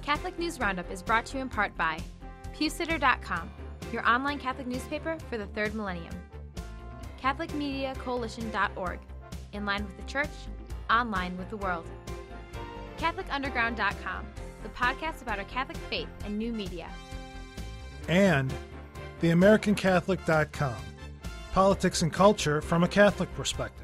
Catholic News Roundup is brought to you in part by PewSitter.com, your online Catholic newspaper for the third millennium. CatholicMediaCoalition.org, in line with the Church, online with the world. CatholicUnderground.com, the podcast about our Catholic faith and new media. And TheAmericanCatholic.com, politics and culture from a Catholic perspective.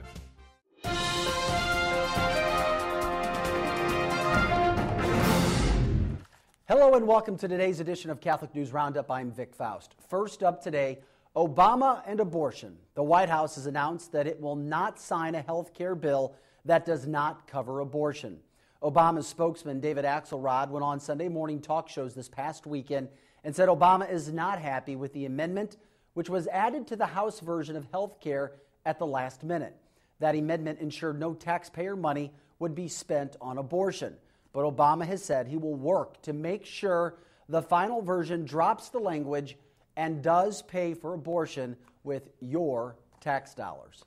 Hello and welcome to today's edition of Catholic News Roundup. I'm Vic Faust. First up today, Obama and abortion. The White House has announced that it will not sign a health care bill that does not cover abortion. Obama's spokesman, David Axelrod, went on Sunday morning talk shows this past weekend and said Obama is not happy with the amendment which was added to the House version of health care at the last minute. That amendment ensured no taxpayer money would be spent on abortion. But Obama has said he will work to make sure the final version drops the language and does pay for abortion with your tax dollars.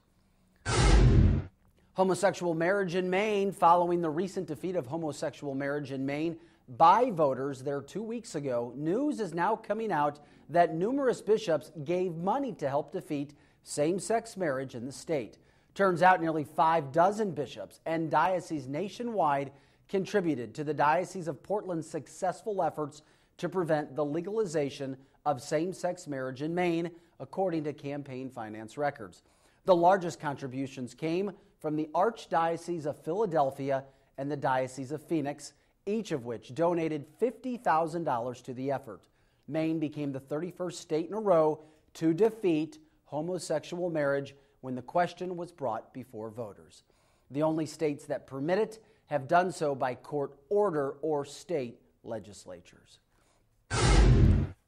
Homosexual marriage in Maine. Following the recent defeat of homosexual marriage in Maine by voters there 2 weeks ago, news is now coming out that numerous bishops gave money to help defeat same-sex marriage in the state. Turns out nearly 6 bishops and dioceses nationwide contributed to the Diocese of Portland's successful efforts to prevent the legalization of same-sex marriage in Maine, according to campaign finance records. The largest contributions came from the Archdiocese of Philadelphia and the Diocese of Phoenix, each of which donated $50,000 to the effort. Maine became the 31st state in a row to defeat homosexual marriage when the question was brought before voters. The only states that permit it have done so by court order or state legislatures.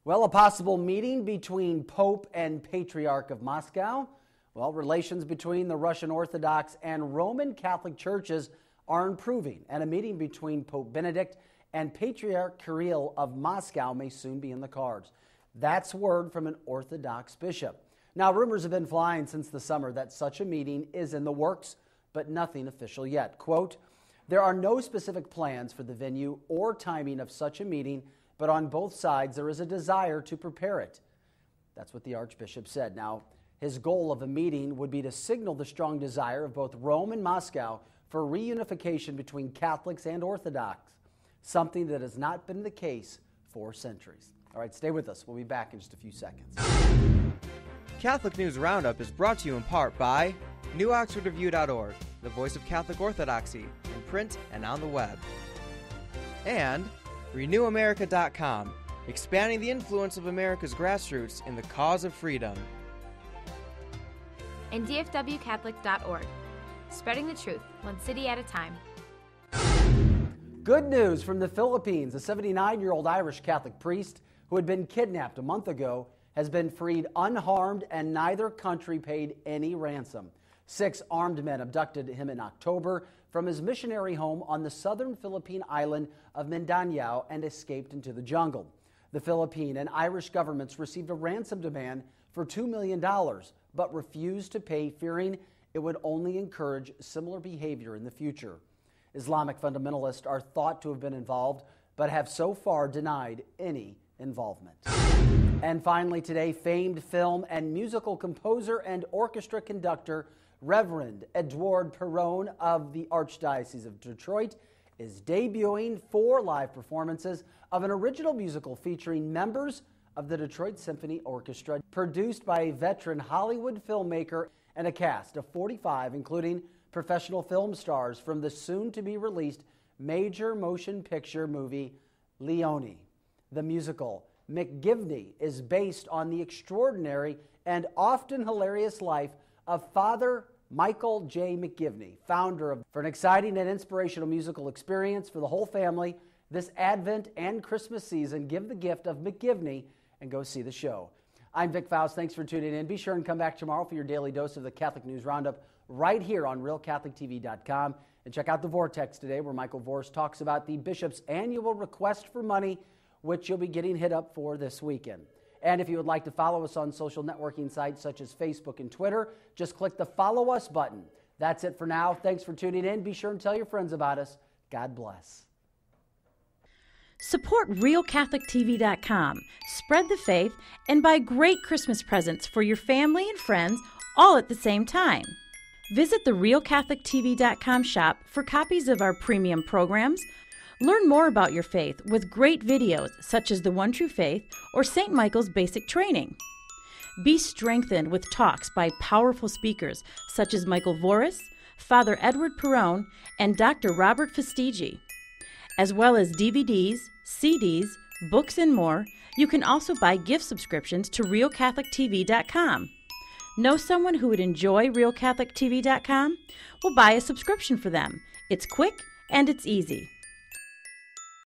Well, a possible meeting between Pope and Patriarch of Moscow. Well, relations between the Russian Orthodox and Roman Catholic churches are improving, and a meeting between Pope Benedict and Patriarch Kirill of Moscow may soon be in the cards. That's word from an Orthodox bishop. Now, rumors have been flying since the summer that such a meeting is in the works, but nothing official yet. Quote, "There are no specific plans for the venue or timing of such a meeting, but on both sides there is a desire to prepare it." That's what the Archbishop said. Now, his goal of a meeting would be to signal the strong desire of both Rome and Moscow for reunification between Catholics and Orthodox, something that has not been the case for centuries. All right, stay with us. We'll be back in just a few seconds. Catholic News Roundup is brought to you in part by NewOxfordReview.org, the voice of Catholic Orthodoxy, in print and on the web. And RenewAmerica.com, expanding the influence of America's grassroots in the cause of freedom. And DFWCatholic.org, spreading the truth, one city at a time. Good news from the Philippines. A 79-year-old Irish Catholic priest who had been kidnapped a month ago has been freed unharmed, and neither country paid any ransom. 6 armed men abducted him in October from his missionary home on the southern Philippine island of Mindanao and escaped into the jungle. The Philippine and Irish governments received a ransom demand for $2 million, but refused to pay, fearing it would only encourage similar behavior in the future. Islamic fundamentalists are thought to have been involved, but have so far denied any involvement. And finally today, famed film and musical composer and orchestra conductor Reverend Edouard Perron of the Archdiocese of Detroit is debuting 4 live performances of an original musical featuring members of the Detroit Symphony Orchestra, produced by a veteran Hollywood filmmaker and a cast of 45, including professional film stars from the soon-to-be-released major motion picture movie Leone. The musical McGivney is based on the extraordinary and often hilarious life of Father Michael J. McGivney, founder of. For an exciting and inspirational musical experience for the whole family this Advent and Christmas season, give the gift of McGivney and go see the show. I'm Vic Faust. Thanks for tuning in. Be sure and come back tomorrow for your daily dose of the Catholic News Roundup right here on RealCatholicTV.com. And check out The Vortex today, where Michael Vorse talks about the bishop's annual request for money, which you'll be getting hit up for this weekend. And if you would like to follow us on social networking sites such as Facebook and Twitter, just click the Follow Us button. That's it for now. Thanks for tuning in. Be sure and tell your friends about us. God bless. Support RealCatholicTV.com, spread the faith, and buy great Christmas presents for your family and friends all at the same time. Visit the RealCatholicTV.com shop for copies of our premium programs. Learn more about your faith with great videos such as The One True Faith or St. Michael's Basic Training. Be strengthened with talks by powerful speakers such as Michael Voris, Father Edward Perrone, and Dr. Robert Fastigi. As well as DVDs, CDs, books, and more, you can also buy gift subscriptions to RealCatholicTV.com. Know someone who would enjoy RealCatholicTV.com? Well, buy a subscription for them. It's quick and it's easy.